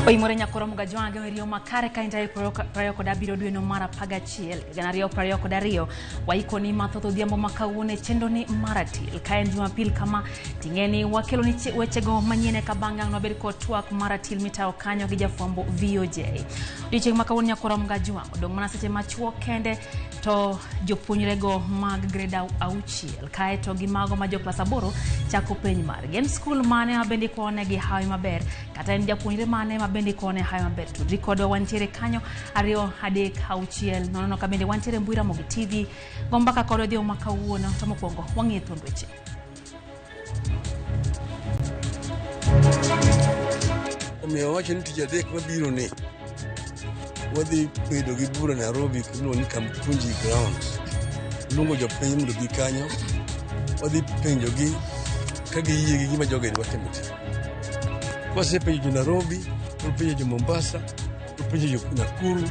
Oimore nyakoro mugajwange rio makare kainda prayoko da biro dwe no mara pagachiel ganario prayoko da rio waikoni mathoto dhiambo makawune chendo ni maratil kaen Jumapil kama tingeni wakelo ni wechego manyien kabanga no ber ko twak maratil mitao kanyo gi jafombo VOJ diche makawune nyakoro mugajwango dong mana seche machuo kende to jopuonjre go mag grade auchiel kae to gi mago ma jo klas 8 chako penj mar gen school mane abendi kone gi hawi maber kata en japuonjre mane mabendi kone hawi maber to record wantiere kanyo ario adek auchiel nono kabende wantiere mbui RAMOGI TV gombaka kodo dio makawuono to mokwongo wang'etho weche. Omiyo wacho ni tich adek mabiro ni wadhi bedo gi bura Nairobi kuno ni Kamkunji grounds. Lungo jopiny mondo bi kanyo. Wadhi penjogi ka giyie gi gima jogo watimo tich. Wasepenjo Nairobi, wapenjo Mombasa, wapenjo Nakuru,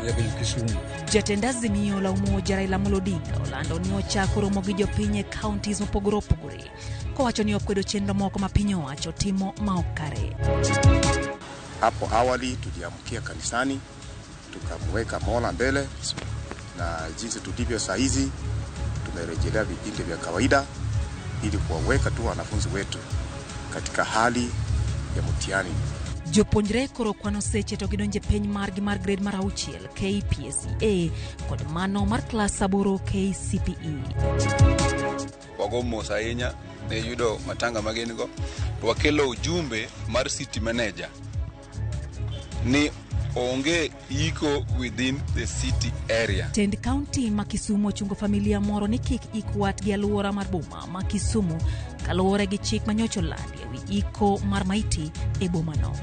wapenjo Kisumu. Jatend Azimio la Umoja Raila Odinga olando ni ochako romo gi jopiny e counties mopogore opogore kowacho ni okwedo chenro moko ma piny owacho timo maokare. Hapo awali tuliamkia kanisani tukamweka Mola mbele na jinsi tulivyo saa hizi tumerejelea vipindi vya kawaida ili kuwaweka tu wanafunzi wetu katika hali ya mtihani. Jopuonjre koro kwano seche to gidonje penj margi mar grade mar auchiel KPSEA kod mano mar klas 8 KCPE. Wagomo sainya ne yudo matanga magengo to wakelo ujumbe mar city manager ni onge iko within the city area. Tend county ma Kisumu chungo familia moro ni kik ikwat gi aluora mar boma ma Kisumu kaluwore gi chik manyocho landi ewi iko mar maiti e boma no.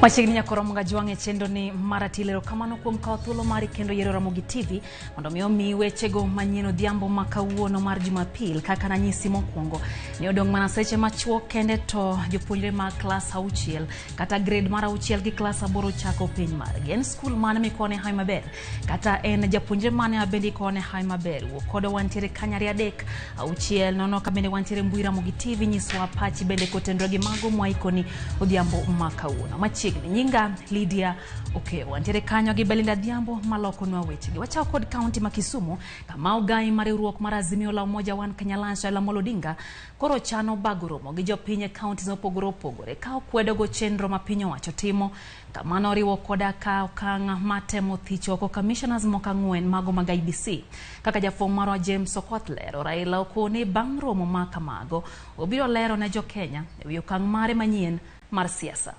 Machigni nyakoro mugajwange chendo ni maratilero kamano kuom kawo thuolo mari kendo yero RAMOGI TV mondo mi wechego manyien odhiambo makawuono mar Jumapil kaka nanyisi mokwongo ni odong mana seche machuo kende to jopuonjre mag klas auchiel kata grade mar auchiel gi klas 8 chako penj margi. En skul mane mikone hawi maber kata en japuonjre mane abendi kone hawi maber kodo wantiere kanyari adek auchiel nono kabende wantiere mbui RAMOGI TV nyiswa pachi bende kotendro gi mago mwaikoni odhiambo makawuono. Nyinga Lydia Okero wantiere kanyo gi Belinda Dhiambo maloko nwa weche. Wachao kod county ma Kisumu kama ugai mariruok mar Azimio la Umoja wan Kenyalancha Raila Odinga koro chano bagoromo gi jopiny counties opogore opogore ka okwedo go chenro ma piny owacho timo kama noriwo koda ka okang' matemo thicho ko commissioners mokang'wen mago mag IBC kaka jafom marwa James Okoth lero Raila okone bang' romo ma kamago obiro lero ne jo Kenya ewi okang' mare manyien mar siasa.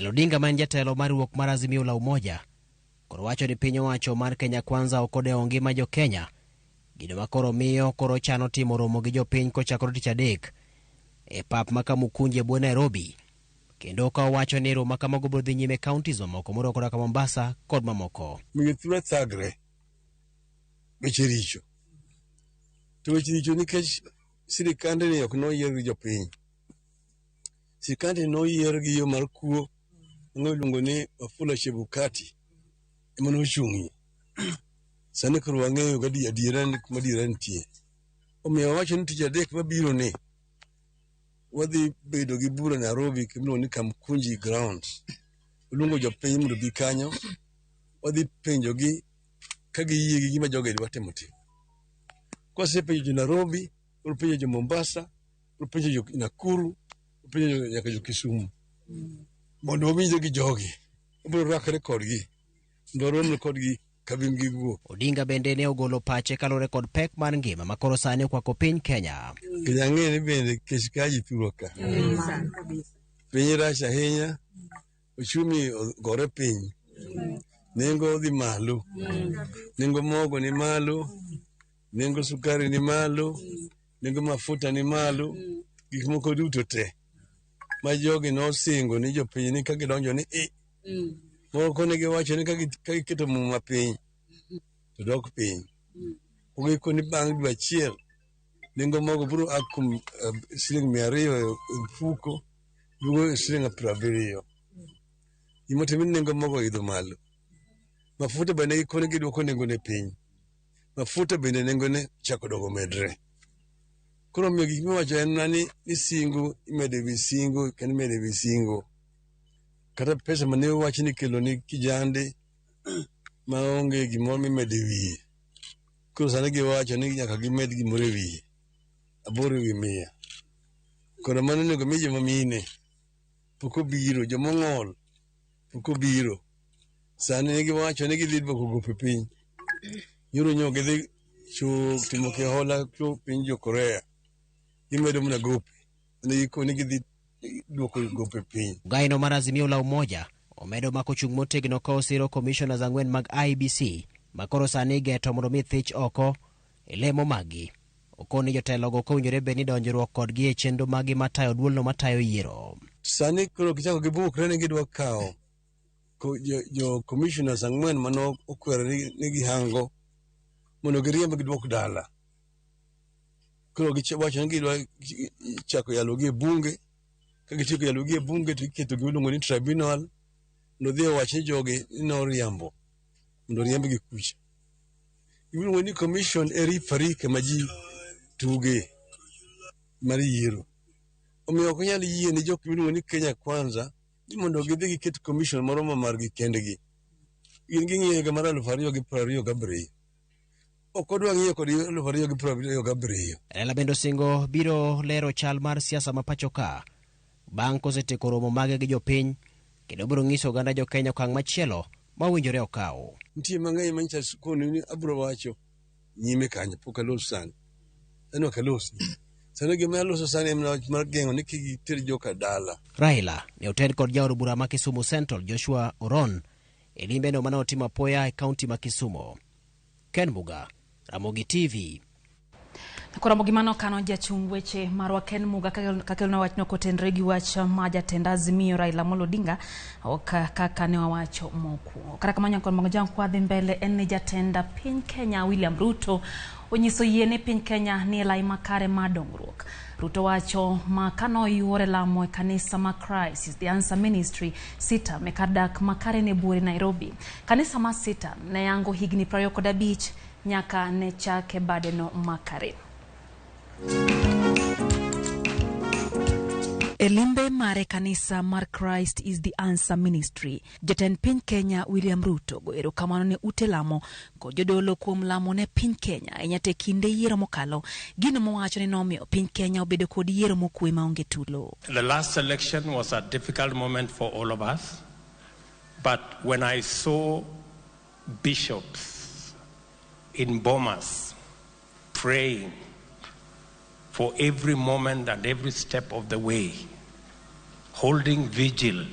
Odinga man jatelo maruok mar Azimio la Umoja koro wacho ni piny owacho mar Kenya Kwanza okode onge ma jo Kenya gido makoro miyo koro chano timo romo gi jopiny kochakore tich adek e pap ma Kamkunji e Nairobi kendo ka wacho ni romo kamago biro dhi nyime counties mamoko moro koda ka Mombasa kod mamoko. Miyo thuolo thagre weche richo to weche richo nikech sirikande ni ok noyier gi jopiny. Sirikande noyier gi yo mar kuo ng'olungo ni Wafula Chebukati emano ochung'ie. Sani koro wang'eyo gadi adiera ni kuma adiera nitie. Omiyo wacho ni tich adek mabiro ni wadhi bedo gi bura Nairobi kuno ni Kamkunji grounds. Lungo jopiny mondo bi kanyo wadhi penjogi ka giyie gi gima jogo watimo timo. Kwasepenjo Nairobi, wapenjo Mombasa, wapenjo Nakuru, wapenjo nyaka Kisumu. Mondo wawinjo gi jogi obiro rakre kodgi ndoromo kodgi kabim gi guo. Odinga bende ne ogolo pache kalore kod pek mar ngima makoro sani kwako piny Kenya. Kenya ng'eni bende keshikaji thuroka. Piny rach ahinya, uchumi gore piny, nengo dhi malo, nengo mogo ni malo, nengo sukari ni malo, nengo mafuta ni malo, gik moko duto te. Ma jogi no singo ni jopiny ni ka gidonjo ni moko ne giwacho ni ka giketo muma piny to dok piny. Ogiko ni bang' dwe achiel nengo mogo biro akum siling 200 mfuko dugo siling 70. Gimotimo nengo mogo idho malo. Mafuta bende gikone giduoko nengone piny. Mafuta bende nengone chako dogo medre. Koro miyo gik miwacho en ni singo imede wi singo kendo imede wi singo. Kata pesa mane wacho ni kelo ni kijande maonge gimoro mimede wiye. Koro sani giwacho ni nyaka gimed gimoro e wiye. 8 ewi 100. Koro mano nego mi joma mine. Pok obiro, jomong'ol pok obiro. Sani giwacho ni gidhi dwoko gope piny. Yoro nyo gidhi timo kihola piny jo Korea. Gimedo mna gope. Ne gikoni gidhi dwoko gope piny. Gaino mar Azimio la Umoja omedo mako chung' motegno ka osiro commissioners 4 mag IBC makoro sani geto mondo mi thich oko e lemo magi. Okoni jotelogo kowinjore beni donjruok kodgi e chenro magi matayo duolno matayo yiero. Sani koro kichako gibukre ni gidwa kawo jo commissioners 4 mano okwero ni gihango mondo giriemb gidwok dala. Koro giwacho ni gidwa chako yalogi e bunge. Ka gitieko yalogi e bunge to iketo giluongo ni tribunal. Nodhi owacho ni jogi no riambo. Mondo riembgi kucha. Iluongo ni commission e rifarike ma ji tuge mar yiero. Omiyo ok nyal yie ni jok miluongo ni Kenya Kwanza ni mondo gidhi giket commission moro margi kendgi. Gin ging'iyo higa mar 2027. Ok odwa ng'iyo kod 2027. Raila bendo singo biro lero chal mar siasa ma pacho ka. Bang' kosetieko romo mage gi jopiny, kendo biro ng'iso oganda jo Kenya okang' machielo ma owinjore okaw. Nitie mang'eny manyiso sikoni ni abiro wacho nyime kanyo pok alos sani. Sani ok alos. Sani gima aloso sani en mar geng'o ni kik giter joka dala. Raila ne oted kod jaod bura ma Kisumu Central Joshua Oron e limbeno mane otimo apoya e kaunti ma Kisumu. Ken Muga, Ramogi TV. Kora mogimano kano jachung' weche marwa Ken Muga kakelona wachno kotenre gi wach ma jatend Azimio Raila Amolo Odinga kaka ne wawacho mokuongo. Kata kamano kon mogo jang kwadhi mbele en jatenda piny Kenya William Ruto onyiso yie ni piny Kenya ni lai makare ma dongruok. Ruto wacho ma kano yuore lamo e kanisa ma Christ is the Answer Ministry sita mekadak makare ne buore Nairobi. Kanisa ma sita ne yango higni 25 nyaka ne chake badeno makare. Elimbe mare kanisa mar Christ is the Answer Ministry. Jatend piny Kenya William Ruto goero kamano ne ute lamo ko jodolo kuom lamo ne piny Kenya e nyate kinde yiero mokalo. Gino mowacho ni nomiyo piny Kenya obedo kod yiero mokwe maonge tulo. The last election was a difficult moment for all of us. But when I saw bishops in Bomas praying for every moment and every step of the way, holding vigil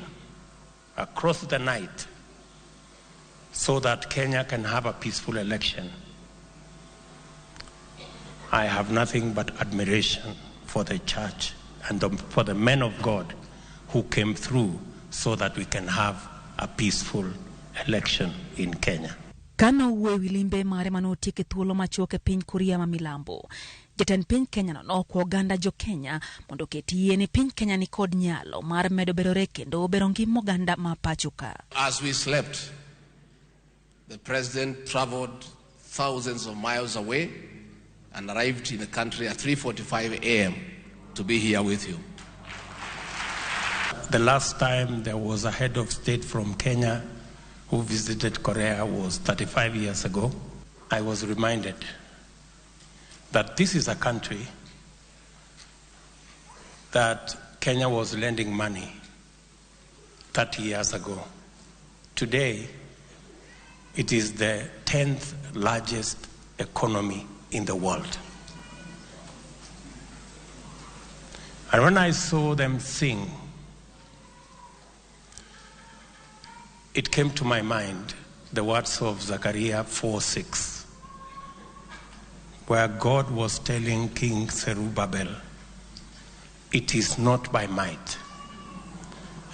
across the night so that Kenya can have a peaceful election, I have nothing but admiration for the church and for the men of God who came through so that we can have a peaceful election in Kenya. Kano uwe wilimbe mare manotike thuolo machoke piny Korea ma Milambo. Jatend piny Kenya no kwa oganda jo Kenya mondo ketie ni piny Kenya ni kod nyalo mar medo berore kendo bero ngima oganda ma pachuka. As we slept, the president traveled thousands of miles away and arrived in the country at 3:45 a.m. to be here with you. The last time there was a head of state from Kenya who visited Korea was 35 years ago. I was reminded that this is a country that Kenya was lending money 30 years ago. Today, it is the 10th largest economy in the world. And when I saw them sing, it came to my mind the words of Zechariah 4:6, where God was telling King Zerubbabel, it is not by might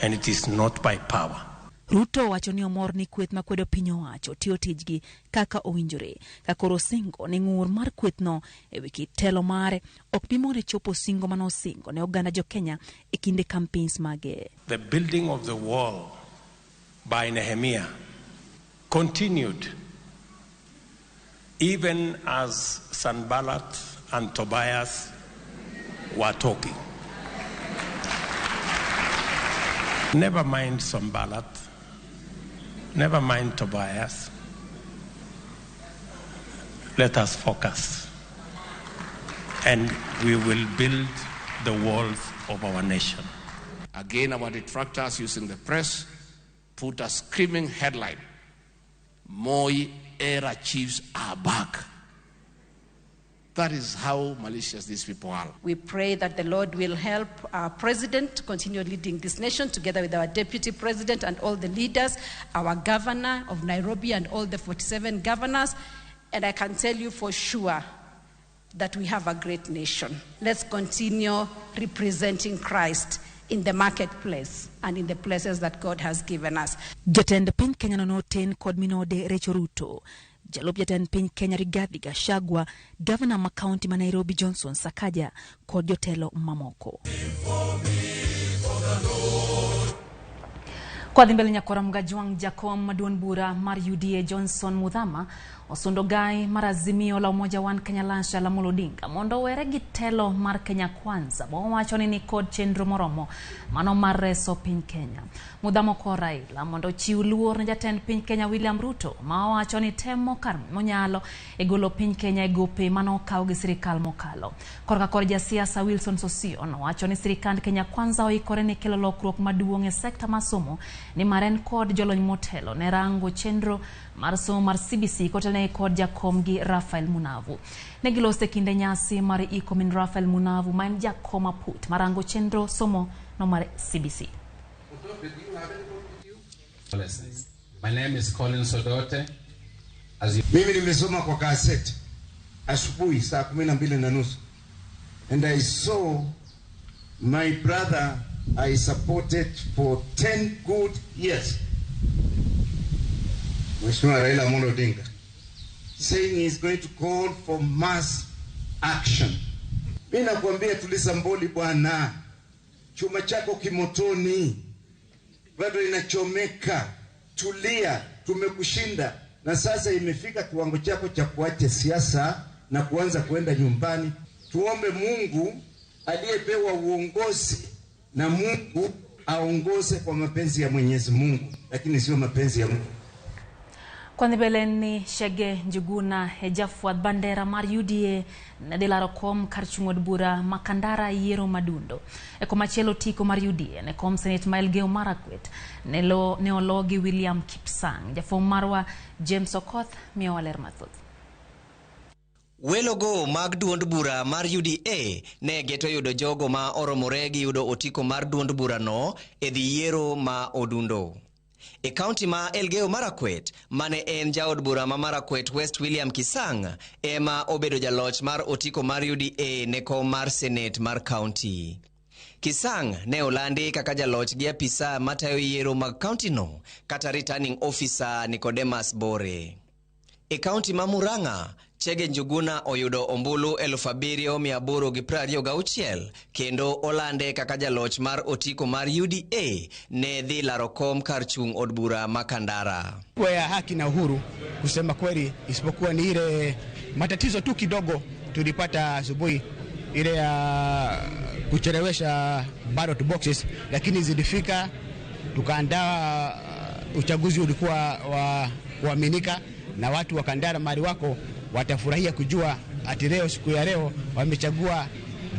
and it is not by power. Ruto wacho ni omor ni kweth makwedo piny owacho tiyo tijgi kaka owinjore. Kakoro singo ni ng'ur mar kwethno e wiki telo mare ok bimore chopo singo mano singo ne oganda jo Kenya e kinde campaigns mage. The building of the wall by Nehemiah continued even as Sanballat and Tobias were talking. Never mind Sanballat, never mind Tobias. Let us focus, and we will build the walls of our nation. Again, our detractors using the press put a screaming headline: Moi era chiefs are back. That is how malicious these people are. We pray that the Lord will help our president continue leading this nation together with our deputy president and all the leaders, our governor of Nairobi and all the 47 governors. And I can tell you for sure that we have a great nation. Let's continue representing Christ in the marketplace and in the places that God has given us. Jatend piny Kenya noten kod minode Rachel Ruto, Jalup jatend piny Kenya Rigathi Gachagua, Governor ma County ma Nairobi Johnson Sakaja kod jotelo mamoko. Kwa dhimbele nyakora mgajwang Jakom maduon bura mar UDA Johnson Muthama osundo gai marazimio la umoja wan Kenya Lansha la Mulodinga mondo were gitelo mar Kenya Kwanza bo wacho ni kod chenro moromo mano mar reso piny Kenya. Muthama ko Raila mondo chiw luor ne jatend piny Kenya William Ruto ma wacho ni temo kar monyalo e golo piny Kenya e gope mano kaw gi sirikal mokalo. Korka kor jasiasa Wilson Sosio no wacho ni sirikand Kenya Kwanza oikore ne kelo lokruok maduong' e sekta masomo ni maren kod jolony motelo ne rango chenro mar somo mar CBC kotelne kod jakom gi Rafael Munavu. Ne gilose kinde nyasi mar iko min Rafael Munavu ma en jakom aput marango chenro somo no mar CBC. My name is Colin Sodote. Mimi nimesoma kwa cassette asubuhi saa 12:30 and I saw my brother I supported for 10 good years, Mheshimiwa Raila Amolo Odinga, saying he's going to call for mass action. Mimi nakwambia tuliza mboli bwana, chuma chako kimotoni bado inachomeka, tulia, tumekushinda na sasa imefika kiwango chako cha kuacha siasa na kuanza kwenda nyumbani. Tuombe Mungu aliyepewa uongozi na Mungu aongoze kwa mapenzi ya Mwenyezi Mungu, lakini sio mapenzi ya Mungu. Kwa nibeleni Shege Njuguna Hejafuad bandera mar UDA na delaro kom karchungod bura makandara yero madundo. Eko machelo tiko mar UDA ne kom Senate ma Elgeyo Marakwet neologi William Kipsang. Jafo marwa James Okoth miyo waler mathoth. Welogo mag duond bura mar UDA ne geto yudo jogo ma oromore gi yudo otiko mar duond bura no e dhi yiero ma odundo. E county ma Elgeyo Marakwet, mane en jaod bura ma Marakwet West William Kisang ema obedo jaloch mar otiko mar UDA ne kom mar Senate mar county. Kisang ne olandi kaka jaloch gi apisa matayo yiero mag county no kata returning officer Nicodemus Bore. E county ma Murang'a, Chege Njuguna oyudo ombulu 7,826 kendo olande kaka jaloch mar otiko mar UDA ne dhi laro kom kar chung od bura Makandara. Kwa ya haki na uhuru kusema kweli, isipokuwa ni ile matatizo tu kidogo tulipata asubuhi ile ya kuchelewesha ballot boxes, lakini zilifika tukaandaa uchaguzi ulikuwa wa kuaminika na watu wa Kandara mali wako watafurahia kujua ati leo siku ya leo wamechagua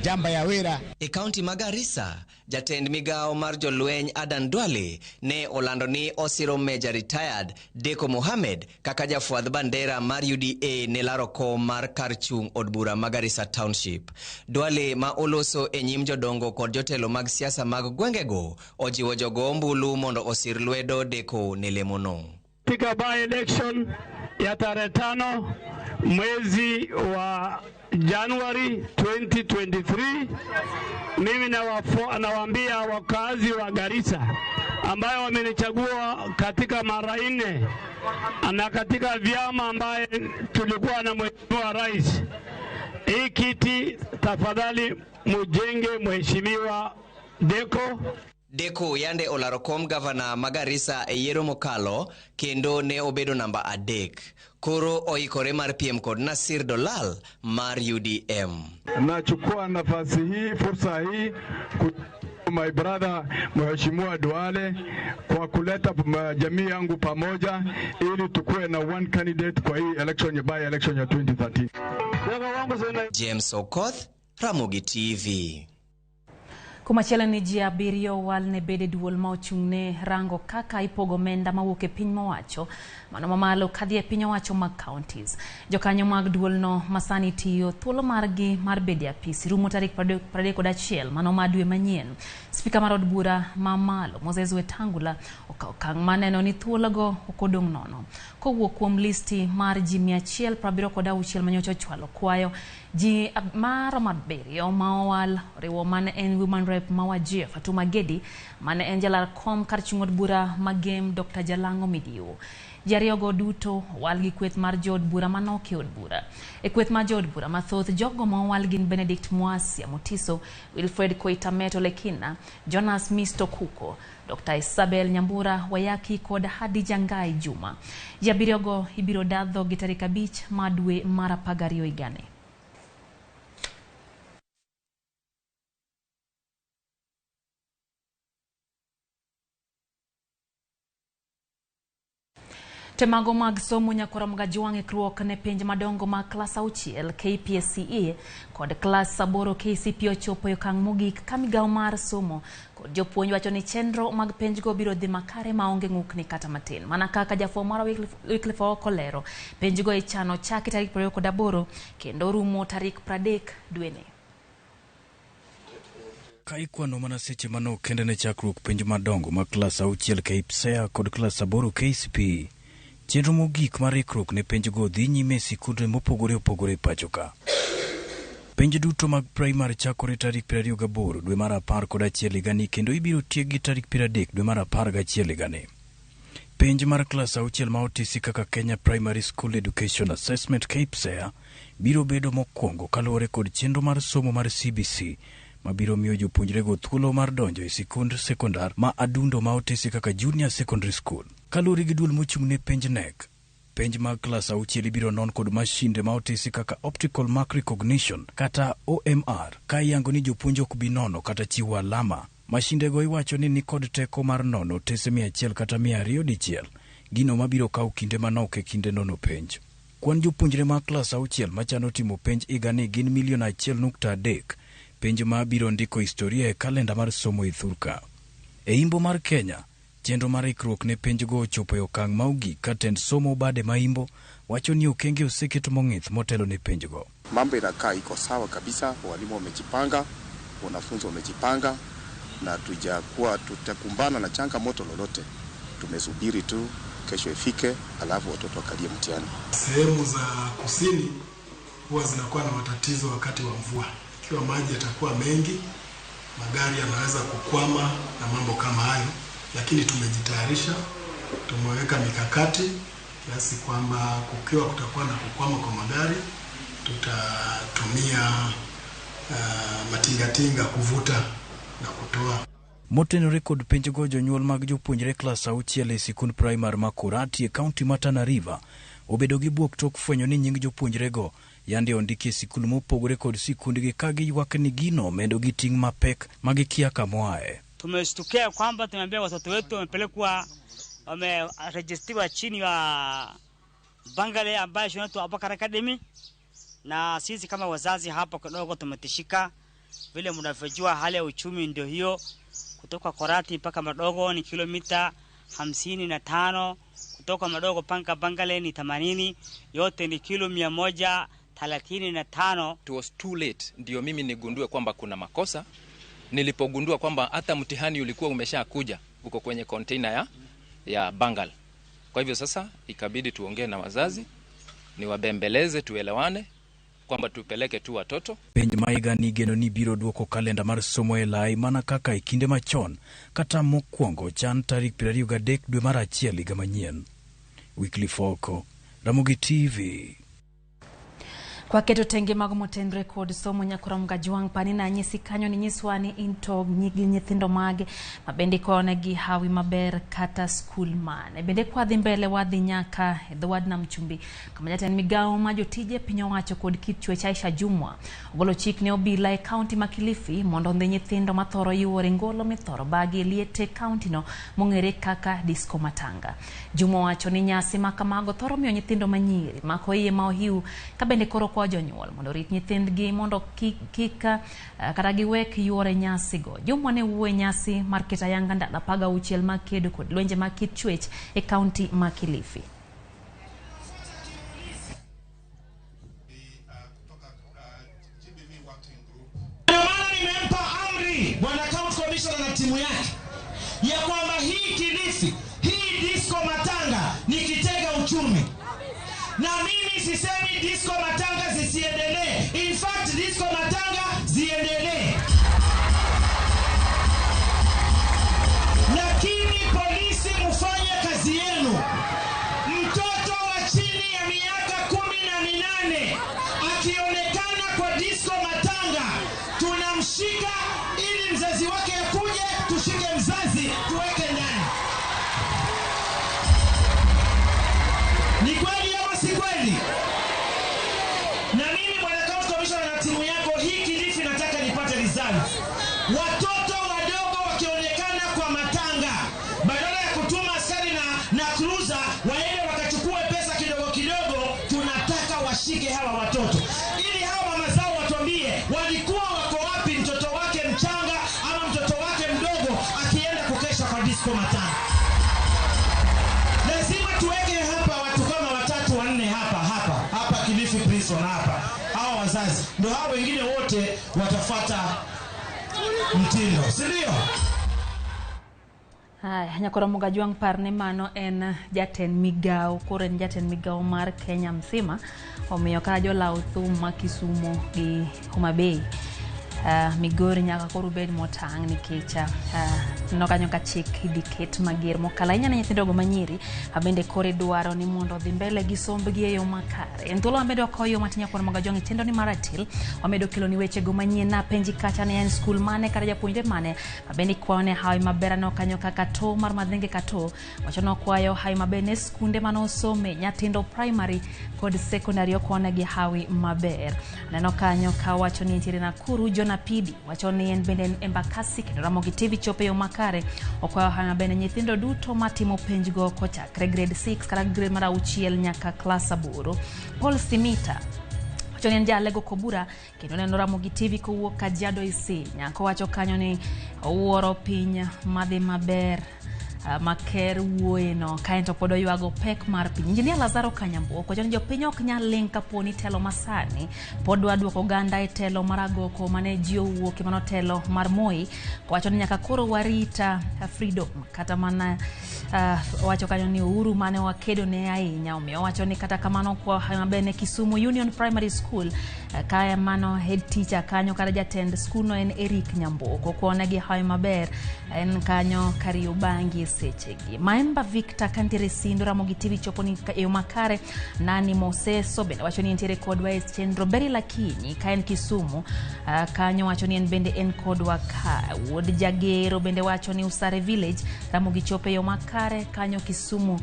jamba ya wera. E county Magarissa, jatend migao mar jolweny Adan Duale ne olando ni osiro Major retired Deko Mohamed kaka jafuadh bandera mar UDA ne laro kom mar karchung od bura Magarissa Township. Duale ma oloso e nyim jodongo kod jotelo mag siasa mag gwengego ojiwo jogo ombulu mondo osir lwedo Deko ne lemono. Katika by election ya tarehe 5 mwezi wa Januari 2023, mimi nawaambia wakazi wa Garissa ambayo wamenichagua katika mara 4 na katika vyama ambaye tulikuwa na Mheshimiwa Rais, hii kiti tafadhali mujenge Mheshimiwa Deko. Deko yande olaro kom gavana Magarissa e yiero mokalo kendo ne obedo namba 3. Koro oikore mar piem kod Nasir Dolal mar UDM. Nachukua nafasi hii, fursa hii my brother Mheshimiwa Duale kwa kuleta jamii yangu pamoja ili tukue na one candidate kwa hii election ya by election ya 2013. James Okoth, Ramogi TV. Kumachielo ni ji abiriyo wal ne bede duol ma ochung'ne rango kaka ipogo menda mawuok e piny mowacho mano mamalo kadhi e piny owacho mag counties. Jokanyo mag duol no masani tiyo thuolo margi mar bede apisi rumo tarik 31 mano ma dwe manyien. Spika mar od bura mamalo Moses Wetangula okawo okang' maneno ni thuologo okodong' nono. Kowuok kuom listi mar ji 176 manyocha ochwalo kwayo ji maromo 7 ma owal riwo mane en Women Rep Mawajir Fatuma Gedi mane en jalar kom kar chung' od bura magem Dr. Jalango Midiwo. Jariogo duto owal gi kweth mar jod bura manok e od bura. E kweth mar jod bura mathoth jogo ma owal gin Benedict Mwasia Mutiso, Wilfred Koitameto Lekina, Jonas Misto Kuko, Dr. Isabel Nyambura Wayaki kod Hadija Ngai Juma. Jabiriogo ibiro dadho gi tarik 5 ma dwe mar 12 higani. Temago mag somo nyakoro mga juang ikruok ne penj madongo mag klas 6 KPSCE kod klas 8 KCPE ochopo okang' mogik ka migawo mar somo kod jopuonj wacho ni chenro mag penj go biro dhi makare maonge ng'ukni kata matin. Mana kaka jafwambo mar Wycliffe Okolero, penj go ichano chaki tarik 28 kendo rumo tarik 30 dwene. Ka ikwano mana seche manok kende ne chakruok penj madongo mag klas 6 KPSCE kod klas 8 KCPE. Chenro mogik mar ikruok ne penj go dhi nyime sikunde mopogore opogore pachoka. Penj duto mag primary chakore tarik 28 dwe mar 11 higani kendo ibiro tiegi tarik 30 dwe mar 11 higani. Penj mar klas 6 ma otisi kaka Kenya Primary School Education Assessment KPSCE biro bedo mokwongo kaluwore kod chenro mar somo mar CBC mabiro miyo jopuonjre go thuolo mar donjo e sikund sekondar ma adundo ma otisi kaka Junior Secondary School. Kaluwore gi duol mochung' ne penj NEC, penj mag klas 6 ibiro non kod mashinde ma otisi kaka Optical Mark Recognition kata OMR ka iyango ni jopuonj ok bi nono kata chiwo alama. Mashinde go iwacho ni kod teko mar nono tese 100 kata 200 dichiel, gino mabiro kawo kinde manok e kinde nono penj. Kwan jopuonjre mag klas 6 machano timo penj igani gin 1.3 penj ma biro ndiko historia e kalenda mar somo e thurka. E imbo mar Kenya, chenro mar ikruok ne penj go ochopo e okang' maugik ka tend somo bade maimbo wacho ni okenge oseketo mong'ith motelo ne penj go. Mambo inakaa iko sawa kabisa, walimu wamejipanga, wanafunzi wamejipanga na tutakumbana na changamoto lolote. Tumesubiri tu kesho ifike alafu watoto wakalie mtihani. Sehemu za kusini huwa zinakuwa na matatizo wakati wa mvua. Ikiwa maji yatakuwa mengi, magari yanaweza kukwama na mambo kama hayo, lakini tumejitayarisha, tumeweka mikakati kiasi kwamba kukiwa kutakuwa na kukwama kwa magari, tutatumia matingatinga kuvuta na kutoa. Motenore kod penj go jonyuol mag jopuonjre klas 6 e sikund primary ma Kurati e kaunti ma Tana River obedo gi buok tok fwenyo ni nying jopuonjre go yande ondiki e sikund mopogore kod sikundgi ka giywak ni gino medo gi ting' mapek magikia kamoae. Tumeshtukia kwamba tumeambia watoto wetu wamerejistiwa chini ya Bangale ambayo shule yetu Abakar Academy, na sisi kama wazazi hapa kidogo tumetishika. Vile mnavyojua hali ya uchumi ndio hiyo, kutoka Korati mpaka Madogo ni kilomita 55, kutoka Madogo mpaka Bangale ni 80, yote ni kilo 135. It was too late ndio mimi nigundue kwamba kuna makosa. Nilipogundua kwamba hata mtihani ulikuwa umeshakuja uko kwenye container ya Bangal. Kwa hivyo sasa ikabidi tuongee na wazazi, niwabembeleze, tuelewane kwamba tupeleke tu watoto. Penj maiga ni geno ni biro duoko kalenda mar somo e lai mana kaka e kinde machon kata mokwongo chan tarik 23 dwe mar 1 higa manyien. Wycliffe Okolero, Ramogi TV. Kwa keto tenge mag motendre kod somo nyakora mgajuang pani na nyisi kanyo ni nyiswani into nyigi nyithindo mage mabende konegi hawi maber kata school man. Bende kwa dhi mbele wadhi nyaka dhwad na mchumbi kama jatend migao majotije piny owacho kod kit chwech Aisha Jumwa ogolo chik ne obila e county ma Kilifi mondo ndhe nyithindo mathoro yuore ngolo mithoro bagi liete county no mong'ere kaka disco matanga. Jumwa wacho ni nyasi makamago thoro miyo nyithindo manyiri mako iye ma ohiu kabende koro kwa jonyuol mondo rit nyithindgi mondo kika kata giwek yuore nyasi go. Jumwa ne wuoye nyasi mar Kitayanga ndalo 16 makedo kod lwenje mag kit chwech e county ma Kilifi. Nimempa amri Bwana County Commissioner na timu yake ya kwamba hii Kilifi, hii disco matanga ni kitega uchumi. Na mimi sisemi disco matanga zisiendelee. In fact, disco matanga ziendelee. Lakini polisi mufanye kazi yenu. Mtoto wa chini ya miaka 18 akionekana kwa disco matanga, tunamshika ili mzazi wake akuje, tushike mzazi tuweke ndani. Ni kweli ama si kweli? Na mimi Bwana County Commissioner na timu yako, hii Kilifi nataka nipate results. Watoto wadogo wakionekana kwa matanga, badala ya kutuma askari na cruiser waende wakachukue pesa kidogo kidogo, tunataka washike hawa watoto ili hawa mama zao watuambie walikuwa wako wapi mtoto wake mchanga ama mtoto wake mdogo akienda kukesha kwa disco matanga. Lazima tuweke hapa watu kama 3 4 hapa Kilifi prison hapa. Hawa wazazi ndio hao, wengine wote watafuata mtindo, si ndio? Hai, nyakora mugajuang parne mano en jaten migao, koren jaten migao mar Kenya msima, omiyo ka jo law thum ma Kisumo gi Homa Bay. Migori nyaka koro bed motang nikech nokanyo ka chik diket mager mokala inya na nyithindo go manyiri abende kore dwaro ni mondo dhi mbele gi sombgi e yo makare. Enthuolo amedo koyo matinya kwa magajong tendo ni maratil amedo kelo ni weche go manyien na penji kacha ne en school mane kata japuonjre mane abende kwaone hawi maber no kanyo kaka to mar madhenge kato wacho no kwayo hawi maber ne skunde mano some nyatindo primary kod secondary okone gi hawi maber. Neno kanyo ka wacho ni ntiere na kuru Jona Pidi wacho ni en bende Embakasi kendo Ramogi TV chope yo makare okwayo hana bende nyithindo duto matimo penj go kochakre grade 6 kata grade mar 6 nyaka class 8. Paul Simita wacho ni njalego kobura kendo neno Ramogi TV kowuok Kajiado Isinya ko wacho kanyo ni owuoro piny madhi maber maker wuoyeno kaento pod oywago pek mar piny. Injinia Lazaro Kanyambuok wacho ni jopiny ok nyal ling kaponi telo masani pod wadwoko oganda e telo mar agoko mane ji owuok mano telo mar Moi. Wacho ni nyaka koro warita freedom kata mana wacho kanyo ni uhuru mane wakedo ne ahinya. Omiyo wacho ni kata kamano kwa mabene Kisumu Union Primary School kaya mano head teacher kanyo kata jatend school no en Eric Nyambuok okuonegi hawi maber en kanyo Kariobangi sechegi. Maemba Victor kantiere Sindo Ramogi TV chopo ni e makare Nani Moseso bende wacho ni ntiere kodwa e chenro Beri Lakinyi kaen Kisumu kanyo wacho ni en bende en kodwa ka Wood Jagero bende wacho ni Usare Village Ramogi chope yo makare kanyo Kisumu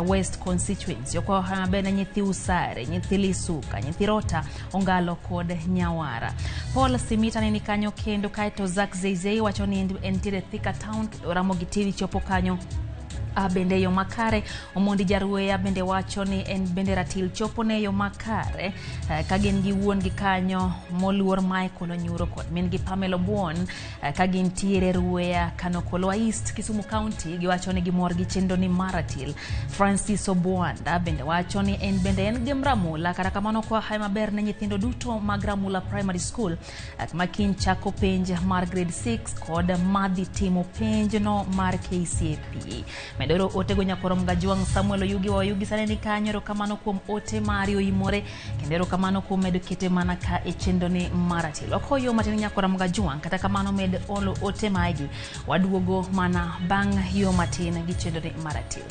West constituency kwa bende nyithi Usare, nyithi Lisuka, nyithi Rota, Ongalo kod Nyawara. Paul Simita ni kanyo kendo kaito Zack Zeizei wacho ni entire Thika Town Ramogi TV chopo kanyo bende yo makare. Omondi Jarueya bende wacho ni en bende ratil chopo ne yo makare kagin gi wuon gi kanyo moluor Michael Onyuro kod min gi Pamela Buon kagin tiere Rueya Kanokolwa East Kisumu County gi wacho ni gimor gi chendo ni maratil. Francis Obuanda bende wacho ni en bende en Gemramula kata kamano kwa hai maber ne nyithindo duto mag Ramula Primary School makin chako penj mar grade 6 kod madhi timo penj no mar KCPE. Medoro otego nyakoro mgajuang Samuel Oyugi wa Oyugi sane ni kanyoro kamano kuom ote Mario Imore kendero kamano kuom medo kete mana ka e chendo ni maratil. Okoyo matini nyakoro mgajuang kata kamano med olo ote maigi waduogo mana bang yo matin gi chendo ni maratil.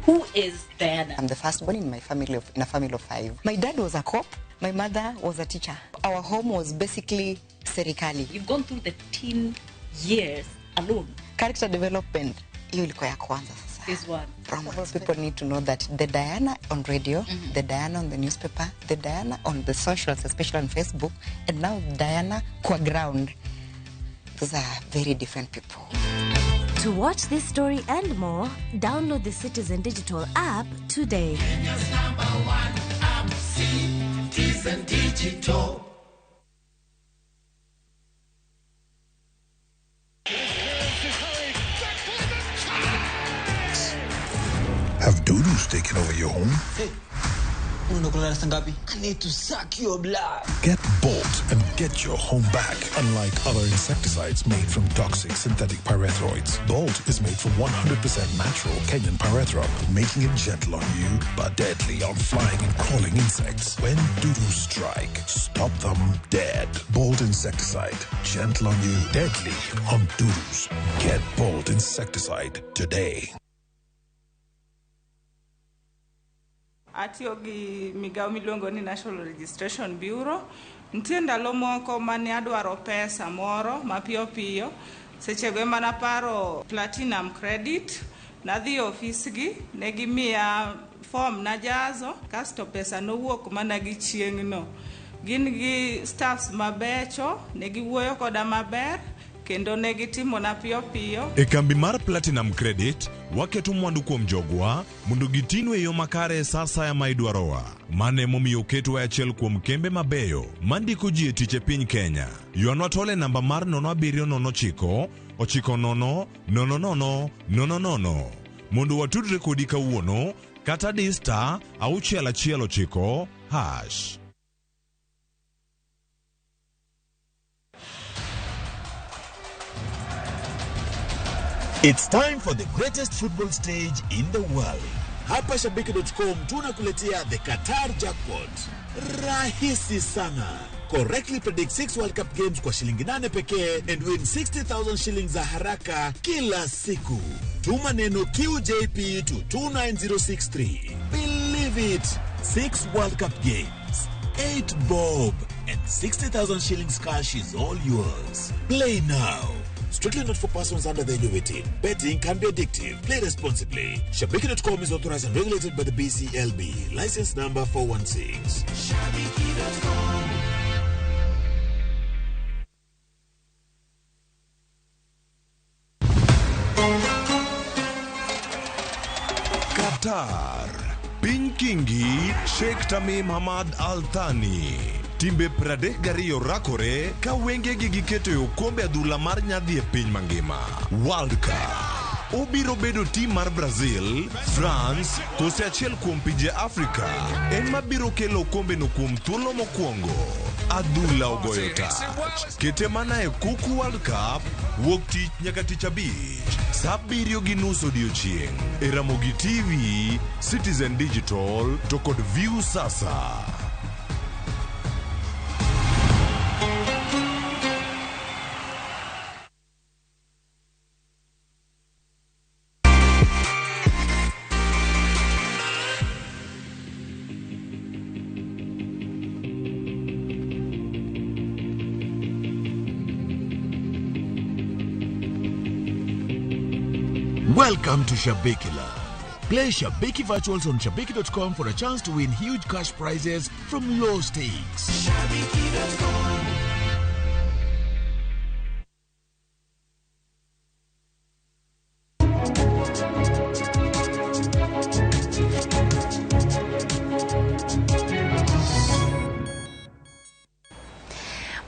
Who is Diana? I'm the firstborn in my family in a family of 5. My dad was a cop. My mother was a teacher. Our home was basically serikali. You've gone through the teen years alone. Character development, hiyo ilikuwa ya kwanza sasa. Is one. People need to know that the Diana on radio, the Diana on the newspaper, the Diana on the socials, especially on Facebook, and now Diana kwa ground. Those are very different people. To watch this story and more, download the Citizen Digital app today. Kenya's #1 app, Citizen Digital. Have doodles taken over your home? Hey, I need to suck your blood. Get Bolt and get your home back. Unlike other insecticides made from toxic synthetic pyrethroids, Bolt is made from 100% natural Kenyan pyrethrum, making it gentle on you but deadly on flying and crawling insects. When doodles strike, stop them dead. Bolt insecticide, gentle on you, deadly on doodles. Get Bolt insecticide today. Atiogi migao miluongo ni National Registration Bureau. Nitie ndalo moko mane adwaro pesa moro mapiyo piyo. Sechego mana paro platinum credit. Nadhi ofisgi, negi miya form na jazo, kasto pesa nowuok mana gi chieng'no. Gin gi staffs mabecho, negi wuoyo koda maber. Kendo negitimo na piyo piyo. E kambi mar Platinum Credit, waketo mwandu kuom jogwa, mondo gitinwe yo makare sasa ya maidwarowa. Mane momiyo keto achiel kuom kembe mabeyo, mandiko ji e tich e piny Kenya. Ywanwa tole namba mar 0709 90 00 00. Mondo watudre kodi kawuono, kata di star *619#. It's time for the greatest football stage in the world. Hapa Shabiki.com tunakuletea the Qatar Jackpot. Rahisi sana. Correctly predict 6 World Cup games kwa shilingi 8 pekee and win 60,000 shillings za haraka kila siku. Tuma neno QJP to 29063. Believe it. 6 World Cup games, 8 bob, and 60,000 shillings cash is all yours. Play now. Strictly not for persons under the age of 18. Betting can be addictive. Play responsibly. Shabiki.com is authorized and regulated by the BCLB. License number 416. Shabiki.com. Qatar. Piny Kingi, Sheikh Tamim Hamad Al Thani. Timbe 32 rakore ka wenge gi giketo e okombe adhula mar nyadhi e piny mangima. World Cup. Obiro bedo tim mar Brazil, France, kose achiel kuom pinje Afrika. En mabiro kelo okombe no kuom thuolo mokwongo. Adhula ogoyo tach. Kete mana e kuku World Cup, wuok tich nyaka tich abich. Saa 7:30 odiechieng'. E Ramogi TV, Citizen Digital, to kod View Sasa. Welcome to Shabiki Land. Play Shabiki Virtuals on Shabiki.com for a chance to win huge cash prizes from low stakes. Shabiki.com.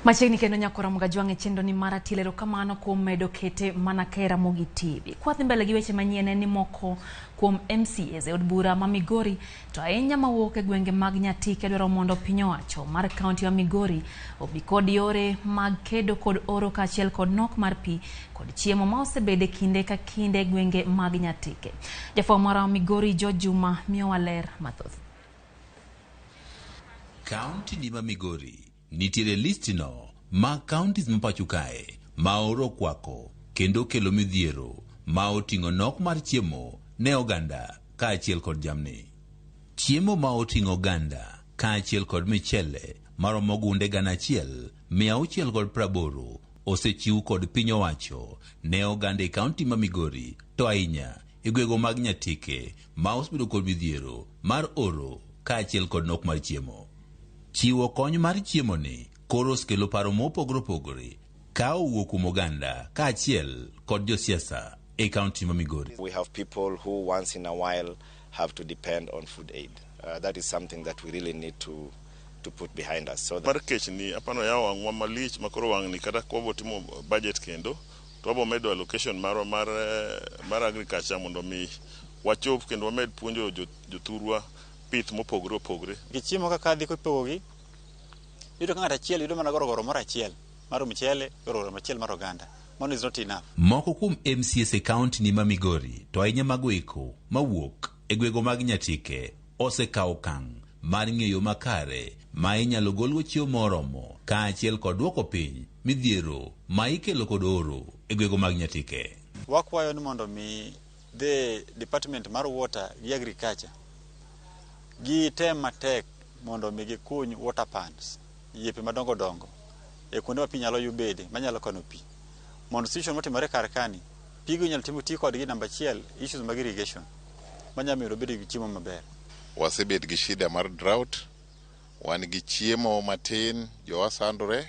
Machiegni kendo nyakora mga jwange chendo ni mara tilero kamano kuom medo kete mana ka Ramogi TV. Kwathi mbele gi weche manyien ni moko kuom MCAs e od bura ma Migori to ahinya mawuok e gwenge mag Nyatike dwaro mondo piny owacho mar kaunti wa Migori obi kod yore mag kedo kod oro kaachiel kod nok mar pi kod chiemo ma osebede kinde ka kinde gwenge mag Nyatike. Jafwambo wa Migori George Juma miyowa ler mathoth. Kaunti ni ma Migori nitiere listino ma counties mapacho kae ma oro kwako kendo kelo midhiero ma oting'o nok mar chiemo ne oganda kaachiel kod jamni. Chiemo ma oting'o oganda kaachiel kod michele maromo gunde 1,680 osechiw kod piny owacho ne oganda e kaunti ma Migori to ahinya e gwego mag Nyatike ma osebedo kod midhiero mar oro kaachiel kod nok mar chiemo. Chiwo kony mar chiemo ni koro osekelo paro mopogore opogore ka owuok kuom oganda kaachiel kod josiasa e kaunti ma Migori. We have people who once in a while have to depend on food aid. That is something that we really need to put behind us. So mar kech ni apano yawo wang'wa malich makoro wang' ni kata kwa timo budget kendo to wabo medo allocation mar agriculture mondo mi wachop kendo wamed puonjo jothurwa pith mopogore opogore. Gichiemo kaka dhi kopogogi yudo ka ng'ato achiel yudo mana gorogoro moro achiel mar michele, gorogoro achiel mar oganda. Money is not enough. Moko kuom MCS e kaunti ni ma Migori to ahinya magoeko mawuok e gwego mag Nyatike osekawo okang' mar ng'eyo makare ma inyalo golgo chiemo moromo kaachiel kod duoko piny midhiero ma ikelo kod oro e gwego mag Nyatike. Wakwayo ni mondo mi the Department mar Water gi Agriculture gitem matek mondo mi gikuny water pans, yepe madongo dongo e kuonde ma pi nyalo yubede manyalo kano pi. Mondo situation motimore kar kani pigo nyalo timo ti kodgi namba 1 issues mag irrigation manyalo miyo bedo gi chiemo maber. Wasebet gi shida mar drought, wan gi chiemo matin, jowa sandore,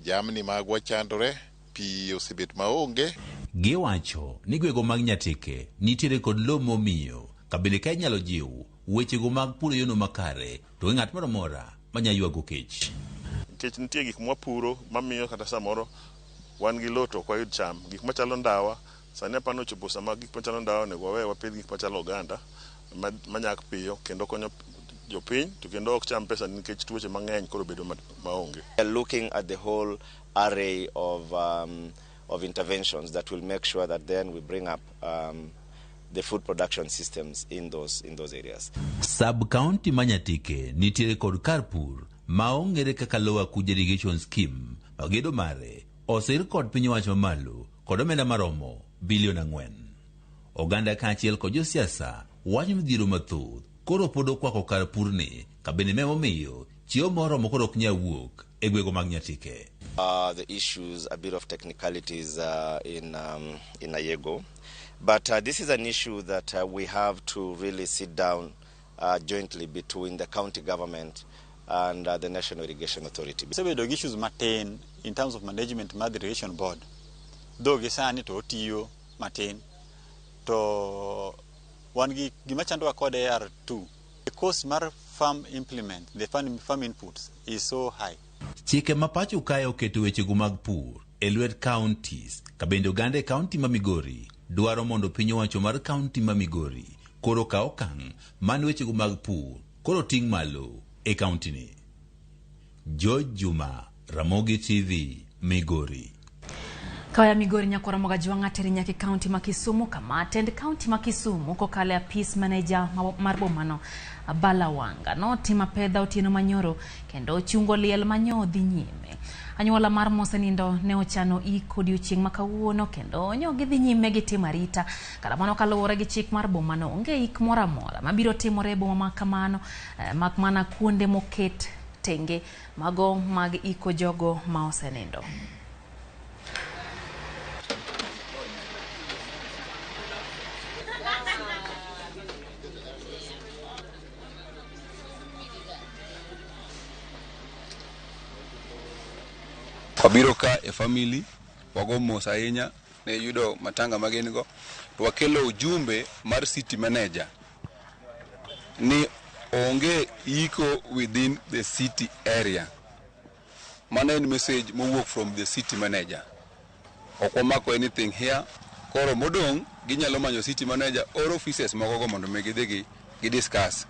jamni magwa chandore, pi osebet maonge. Giwacho ni gwego mag Nyatike nitiere kod lowo momiyo kabende ka inyalo jiw wechego mag puro yono makare to ng'at moro amora manya ywago kech. Kech nitie gik mwapuro mamiyo kata samoro wan gi loto kwa yud cham, gik machalo ndawa, sani apano chopo sama gik machalo ndawa ne wawe wapidh gik machalo oganda manyak piyo kendo konyo jopiny to kendo ok cham pesa nikech tuoche mang'eny koro bedo maonge. We are looking at the whole array of interventions that will make sure that then we bring up the food production systems in those areas. Sub-county ma Nyatike nitiere kod kar pur maongere kaka lower kuj irrigation scheme magedo mare osir kod piny owacho mamalo kod omenda maromo bilion 4. Oganda kaachiel kod josiasa wacho midhiero mathoth koro pod okwako kar purni kabende memomiyo chiemo moromo koro ok nyal wuok e gwego mag Nyatike. The issues, a bit of technicalities in Ayego, but this is an issue that we have to really sit down jointly between the county government and the National Irrigation Authority. So we do issues maintain in terms of management of the irrigation board. Though gisani to tiyo maintain to one gimachando akode R2. The cost mar farm implement, the farm inputs is so high. Chike mapacho kae oketo wechego mag pur e lwet counties kabende oganda e kaunti ma Migori dwaro mondo piny owacho mar kaunti ma Migori koro kaw okang' man wechego mag pur koro ting' malo e kaunti ni. George Juma, Ramogi TV, Migori. Kawaya Migori nyako Ramogi wang'ateri nyake kaunti ma Kisumu kama attend kaunti ma Kisumu kokale a peace manager mar bomano Balawanga no tima pedha Otieno Manyoro kendo chungo liel manyo dhi nyime. Anyuola mar mosenindo ne ochano iko odiochieng' ma kawuono kendo nyogi dhi nyime gi timo arita kala mano kaluwore gi chik mar bomano onge ik moro amora mabiro timore e boma ma kamano mak mana kuonde moket tenge mago mag iko jogo ma osenindo. Wabiro ka e family wago mos ahinya ne yudo matanga magin go to wakelo ujumbe mar city manager ni onge iko within the city area. Mana en message mowuok from the city manager. Okwamako anything here. Koro modong ginyalo manyo city manager or offices moko go mondo megidhi gi discuss.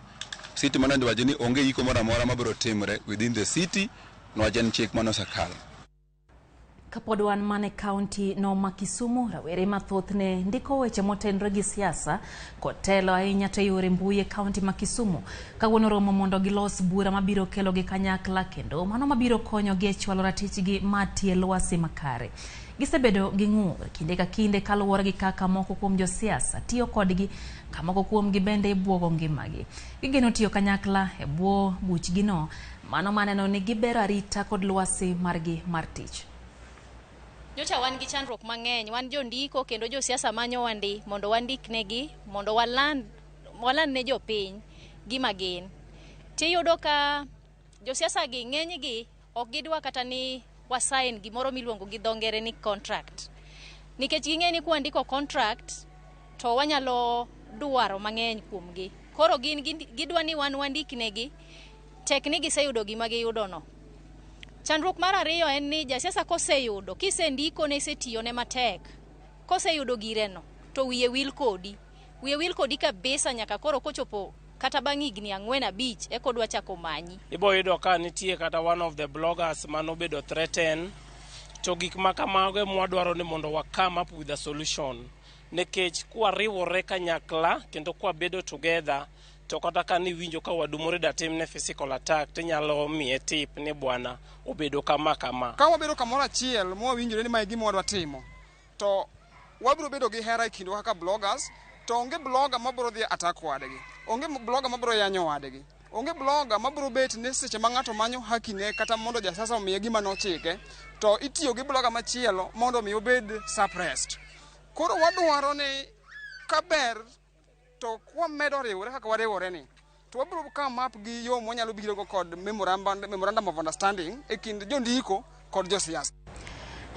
City manager wacho ni onge iko moro amora mabiro timre within the city no wajen chik mano sakal. Kapod wan mane kaunti no ma Kisumu, rawere mathoth ne ndiko weche motenre gi siasa kod telo ahinya to yore mbui e kaunti ma Kisumu. Kawuono romo mondo gilos bura mabiro kelo gi kanyakla kendo mano mabiro konyo gi chwalo ratichgi matie lwasi makare. Gisebedo gi ng'ur kinde ka kinde kaluwore gi kaka moko kuom josiasa tiyo kodgi, ka moko kuom gi bende buogo ngimagi. Gigeno tiyo kanyakla e bwo buchgi no, mano maneno ni gibero arita kod lwasi margi mar tich. Nyocha wan gi chandruok mang'eny, wan jondiko kendo josiasa manyo wandi mondo wandik negi, mondo waland ne jopiny gima gin. Tiyudo ka josiasa gi ng'enygi ok gidwa kata ni wasign gimoro miluongo gi dho ngere ni contract. Nikech ging'e ni kwandiko contract to wanyalo dwaro mang'eny kuomgi. Koro gidwa ni wan wandik negi, tek ni giseyudo gima giyudo no. Chandruok mar ariyo en ni jasiasa koseyudo, kisendiko ne setiyo ne matek, koseyudo gireno, to wiye wil kodi. Wiye wil kodi kabisa nyaka koro kochopo kata bang' higni 4-5 eko dwa chako manyi. Ibo yudo ka nitie kata one of the bloggers manobedo threaten, to gik makamago mwadwaro ni mondo wa come up with a solution. Nekech kwariwore kanyakla kendo kwabedo together, to kata ka ni winjo ka wadumore datim ne physical attack, tinyalo miye tip ni bwana obedo kama. Ka wabedo kamoro achiel mwawinjore ni mae gima wadwa timo, to wabiro bedo gi hera e kindwa kaka bloggers, to onge blogger mabiro dhi attack wadgi, onge blogger mabiro yanyo wadgi, onge blogger mabiro bet ni seche ma ng'ato manyo hakine kata mondo jasiasa omiye gima nochike, to itiyo gi blogger machielo mondo mi obed suppressed. Koro wadwaro ni kaber to kwa medo riwore kaka wariwore ni, to wabiro come up gi yo mwanyalo biro kod memorandum of understanding e kind jondiko kod josiasa.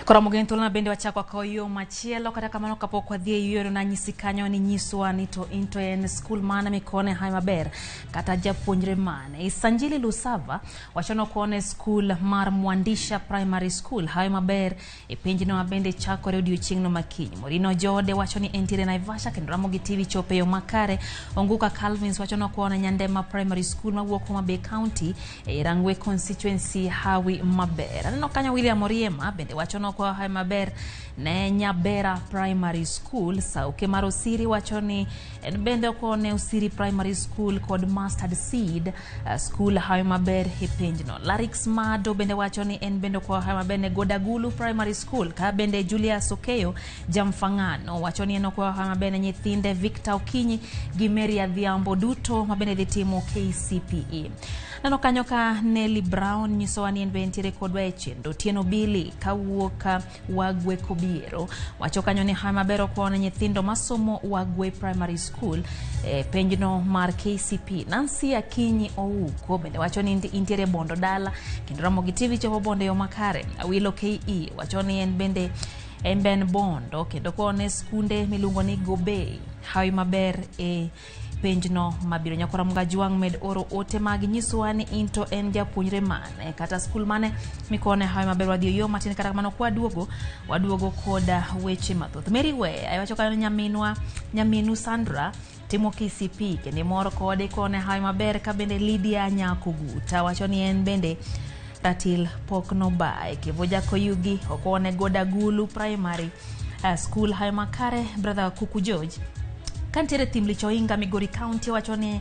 Ramogi ntolna bende wachako kwa yo machielo kata kamano kapok wadhi e yoro na nyisi kanyo ni nyiswa ni to into en school mana mikone hai maber kata japuonjre mane. Isanjili Lusava wachono kone school mar Mwandisha primary school hai maber e pinjino mabende chako odiochieng' no makinyi. Morino Jode wachoni entire Naivasha kendo Ramogi TV chope yo makare. Onguka Calvins wachono kone Nyandema primary school mawuok Homa Bay County e Rangwe constituency hawi maber. Aneno kanyo William Oriema bende wachono kwa hai maber ne Nyabera primary school. Sauke mar Osiri wachoni en bende kone Osiri primary school kod Mustard Seed school hai maber e pinjno. Larix Mado bende wachoni en bende kwa hai maber ne Godagulu primary school. Ka bende Julius Okeyo Jamfangano wachoni eno kwa hai maber ne nyithinde Victor Okinyi gi Mary Adhiambo duto mabende dhi timo KCPE. Nano kanyo ka Nelly Brown nyisowani en bentire kod Weche ndo Tieno Billy kawuoka Wagwe Kobiero wacho kanyo ni hai maber okone nyithindo masomo Wagwe primary school penjno mar KCP. Nancy Akinyi Ouko bende wacho ni intiere Bondo dala kendo Ramogi TV chopo Bondo yo makare. Awilo KE wacho ni en bende Ben Bondo kendo kone skunde miluongo ni Gobey hai maber e penjno mabiro. Nyakora Mgajuang med oro ote mag nyiswani into en japuonjre mane kata school mane mikone hai maber wadhi yo matin kata kamano kwa waduogo koda weche mathoth. Mary We awacho kanyo nyaminu Sandra timo KCP kendo moro kode kone hai maber ka bende Lydia Nyakuguta wacho ni en bende ratil pokno bae kevoja koyugi okone Godagulu primary school hai makare. Brother Kuku George kantiere Thimlicho Inga Migori County wachoni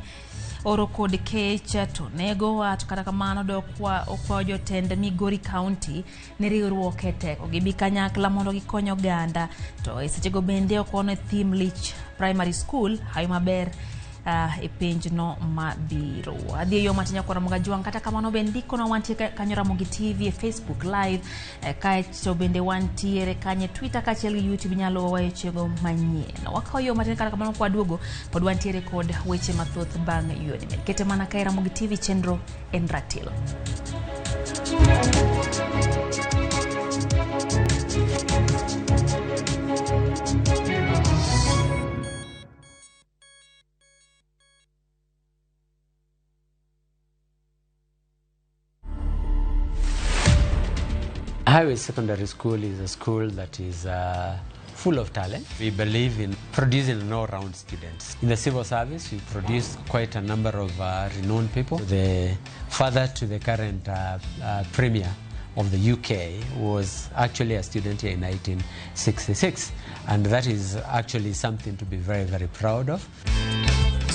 oro kod kech to nego wat kata kamano do okwa jotend Migori County ne riwruok e teko gibi kanyakla mondo gikonyo ganda to sechego bende okone Thimlich primary school hai maber e penjno mabiro. Adhi yo matinya kwa Ramogi Juang kata kamano bendiko na wantie kanyo Ramogi TV e Facebook live kaito bende wantiere kanye Twitter kachiel gi YouTube nyalo wechego manyien. Wakayo matinya kata kamano kwa duogo pod wantiere kod weche mathoth bang' yoni. Kete mana kai Ramogi TV chenro en ratil. Highway Secondary School is a school that is full of talent. We believe in producing all-round students. In the civil service, we produce quite a number of renowned people. The father to the current premier of the UK, was actually a student here in 1966. And that is actually something to be very, very proud of.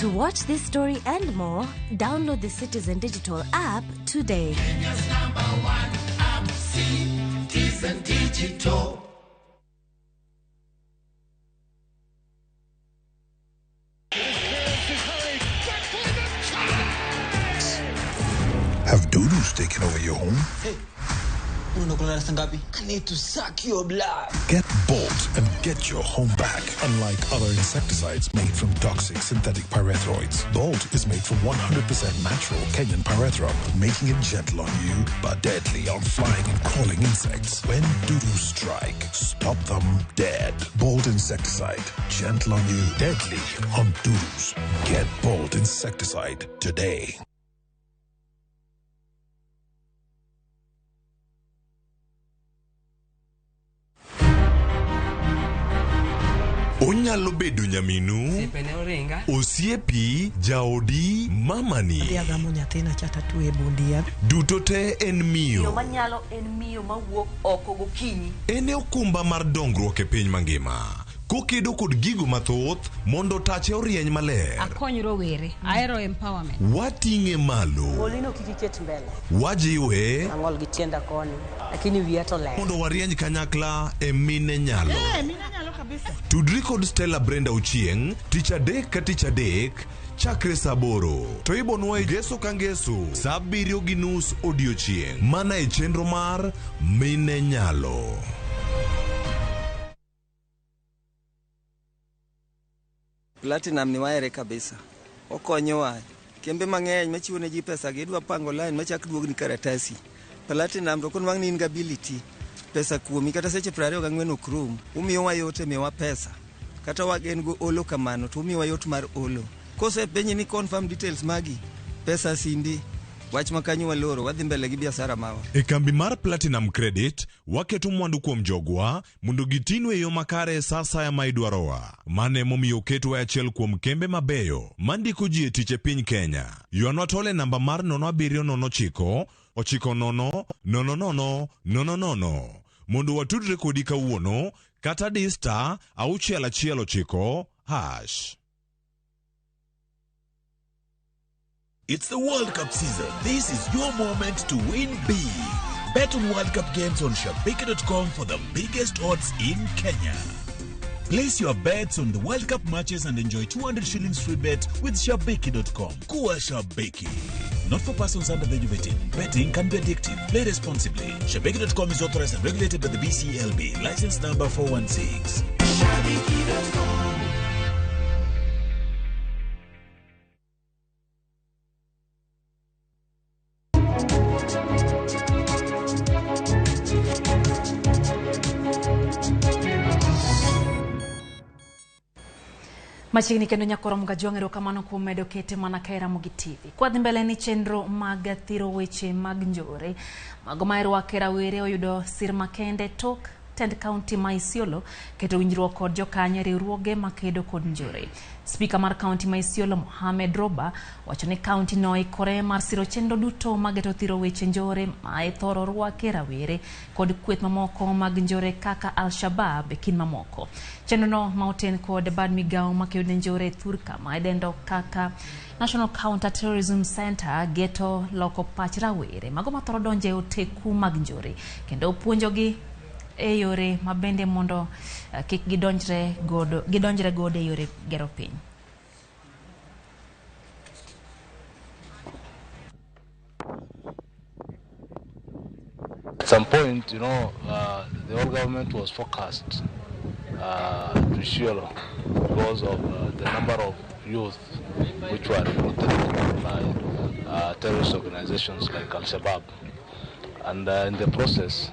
To watch this story and more, download the Citizen Digital app today. Kenya's #1 app, Citizen Digital. Have doodles taken over your home? Hey, I need to suck your blood. Get Bolt and get your home back. Unlike other insecticides made from toxic synthetic pyrethroids, Bolt is made from 100% natural Kenyan pyrethrum, making it gentle on you but deadly on flying and crawling insects. When doodles strike, stop them dead. Bolt insecticide, gentle on you, deadly on doodles. Get Bolt insecticide today. Onyalo bedo nyaminu, osiepi, jaodi, mamani. Duto te en miyo. Manyalo en miyo mawuok oko gokinyi. En okumba mar dongruok e piny mangima. Kokedo kod gigo mathoth mondo tache orieny maler. Akony rowere, aero empowerment. Wating'e malo. Molino kikiket mbele. Wajiwe. Ang'ol gi tienda koni, lakini wiya to ler. Mondo warieny kanyakla e mine nyalo. Mine nyalo kabisa. Tudri kod Stella Brenda Ochieng, tich adek ka tich adek, chakre saa 8. To ibonwa Ngeso ka Ngeso, saa 7:30 odiechieng'. Mana e chenro mar Mine Nyalo. Platinum ni waere kabisa. Okonyowa. Kembe mang'eny machiwo ne ji pesa gi dwa pango line machak duogni karatasi. Platinum to kon wang' ni inability. Pesa kuomi kata seche 24 okrum. Umiyowa yot e miyowa pesa. Kata wagen go olo kamano to umiyowa yot mar olo. Kose penye ni confirm details magi. Pesa sindi. Wach makanyo waloro wadhi mbele gi biashara mawa. E kambi mar Platinum Credit, waketo mwandu kuom jogwa mondo gitinwe yo makare sasa ya maidwarowa. Mane momiyo keto achiel kuom kembe mabeyo mandiko ji e tich e piny Kenya. Ywanwa tole namba mar 0709 900000 mondo watudre kodi kawuono kata dista *619#. It's the World Cup season. This is your moment to win big. Bet on World Cup games on Shabiki.com for the biggest odds in Kenya. Place your bets on the World Cup matches and enjoy 200 shillings free bet with Shabiki.com. Kuwa Shabiki. Not for persons under the age of 18. Betting can be addictive. Play responsibly. Shabiki.com is authorized and regulated by the BCLB. License number 416. Shabiki.com. Machiegni kendo nyakoro mga jongero kamano kuom medo kete mana ka RAMOGI TV. Kwa dhi mbele ni chenro mag thiro weche mag njore. Mago mairwake rawere oyudo sir makende tok tend county ma Isiolo keto winjruok kod jokanyo riwruoge makedo kod njore. Speaker mar county ma Isiolo Mohamed Roba wacho ni county no ikore mar siro chenro duto mageto thiro weche njore ma ithoro rwake rawere kod kweth mamoko mag njore kaka Al-Shabaab e kin mamoko. Chenro no mauten kod bad migao makedo njore thurka ma idendo kaka National Counter Terrorism Center geto loko pach rawere mago mathoro donje oteku mag njore kendo puonjogi e yore mabende mondo kik gidonjre godo e yore gero piny. At some point, the whole government was focused to Isiolo because of the number of youth which were recruited by terrorist organizations like Al-Shabaab. And in the process,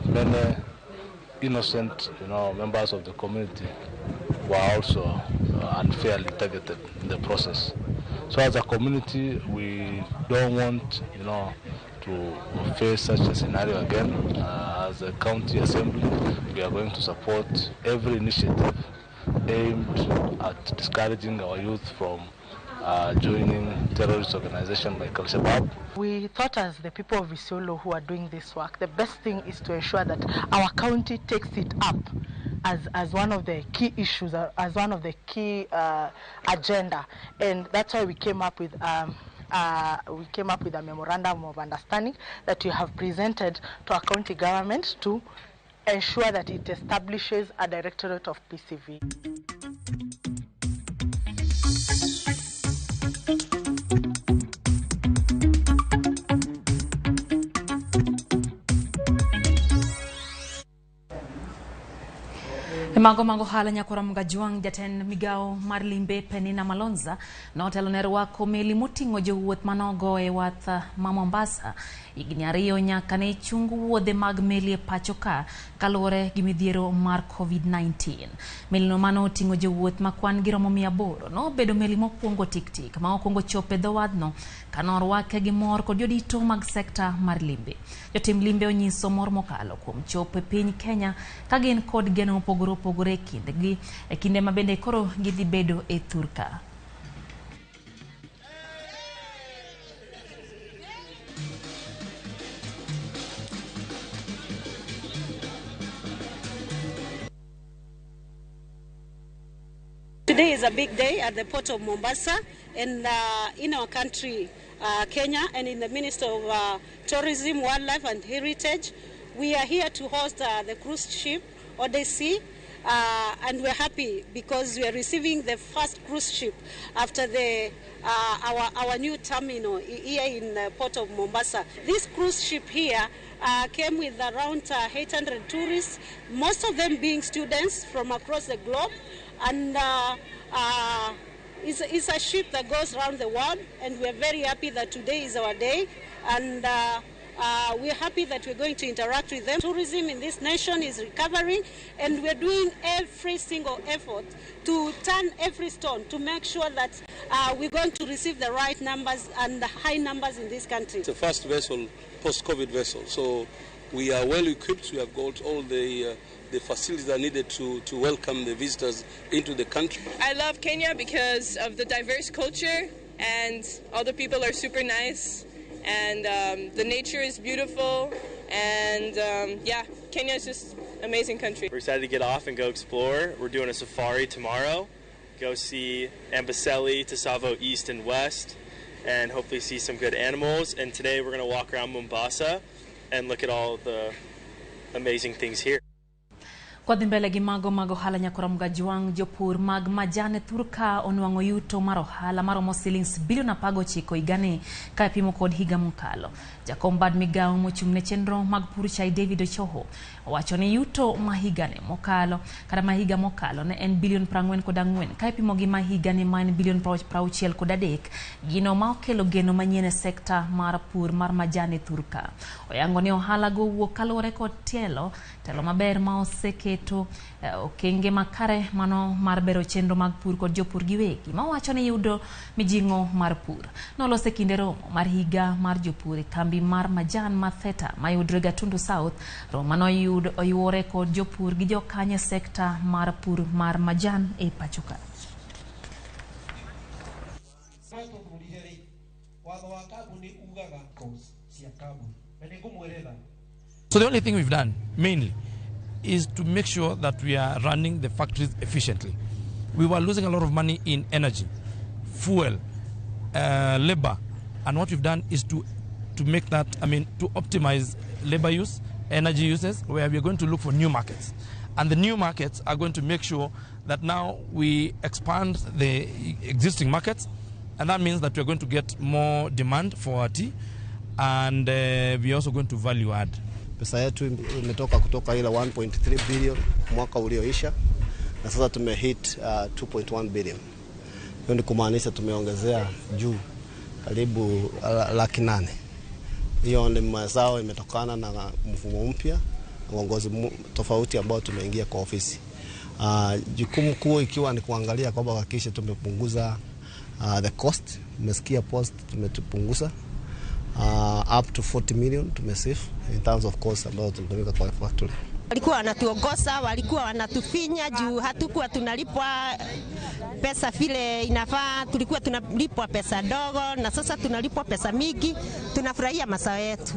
many innocent, members of the community were also unfairly targeted in the process. So as a community, we don't want, to face such a scenario again. As a county assembly, we are going to support every initiative aimed at discouraging our youth from joining terrorist organization like Al-Shabaab. We thought as the people of Isiolo who are doing this work, the best thing is to ensure that our county takes it up as one of the key issues, as one of the key agenda, and that's why we came up with a memorandum of understanding that we have presented to our county government to ensure that it establishes a directorate of PCV. Mago hala nyakora mgajuang jaten migao marlimbe Penina Malonza na hotelo nerwako meli mutingo jowuoth manogo e wath ma Mombasa igni ariyo nyaka ne chungu wuodhe mag meli e pachoka kalore gi midhiero mar COVID-19. Meli no mano tingo jowuoth makwan giromo 800 no bedo meli mokwongo tik ma okwongo chope dho wadno kanorwake gi mor kod jodito mag sekta mar limbe. Jotim limbe onyiso mor mokalo kuom chope piny Kenya kagin kod geno opogore kindegi e kinde mabende koro gidhi bedo e thurka. Today is a big day at the port of Mombasa and in our country, Kenya, and in the Ministry of Tourism, Wildlife and Heritage. We are here to host the cruise ship Odyssey, and we're happy because we are receiving the first cruise ship after our new terminal here in the port of Mombasa. This cruise ship here came with around 800 tourists, most of them being students from across the globe, and it's a ship that goes around the world, and we're very happy that today is our day, and we're happy that we're going to interact with them. Tourism in this nation is recovering, and we're doing every single effort to turn every stone to make sure that we're going to receive the right numbers and the high numbers in this country. It's the first vessel, post-COVID vessel, so we are well equipped. We have got all the facilities that are needed to welcome the visitors into the country. I love Kenya because of the diverse culture, and all the people are super nice, and the nature is beautiful, and yeah, Kenya is just an amazing country. We're excited to get off and go explore. We're doing a safari tomorrow, go see Amboseli, Tsavo East and West, and hopefully see some good animals. And today we're going to walk around Mombasa and look at all the amazing things here. Kwa dhimbele gi mago hala nyakora mgajuang jopur mag majane thurka onwango yuto maro hala maro mosilings bilion 19 igani ka pimo kod higa mukalo. Jakombad migao mochungne chenro mag pur chai David Ochoho wacho ni yuto mahigane mokalo kada mahiga mokalo ne en bilion 44 ka pimo gi mahigane man bilion 63 gino ma okelo geno manyien sekta mar pur mar majane thurka. Oyango ni ohala go wuok kalore kod telo maber ma oseketo okenge makare mano mar bero chenro mag pur kod jopur giwegi ma wacho ni yudo mijingo mar pur. Nolose kinde romo mar higa mar jopur kambi mar majan matheta mayudre Gatundu South romo no oyuore kod jopur gi jokanye sekta mar pur mar majan e pachoka. So the only thing we've done mainly is to make sure that we are running the factories efficiently. We were losing a lot of money in energy, fuel, labor, and what we've done is to make that, to optimize labor use, energy uses, where we are going to look for new markets. And the new markets are going to make sure that now we expand the existing markets, and that means that we're going to get more demand for our tea, and we're also going to value add. Pesa yetu imetoka kutoka ila 1.3 billion mwaka ulioisha na sasa tumehit 2.1 billion. Hiyo ni kumaanisha tumeongezea juu karibu 800,000. Hiyo ni mazao imetokana na mfumo mpya, uongozi tofauti ambao tumeingia kwa ofisi. Jukumu kuu ikiwa ni kuangalia kwamba hakikisha tumepunguza the cost. Umesikia post tumepunguza up to 40 million tumesave in terms of cost ambao tunatumika kwa factory. Walikuwa wanatuongoza, walikuwa wanatufinya juu hatukuwa tunalipwa pesa vile inafaa. Tulikuwa tunalipwa pesa dogo na sasa tunalipwa pesa mingi. Tunafurahia mazao yetu.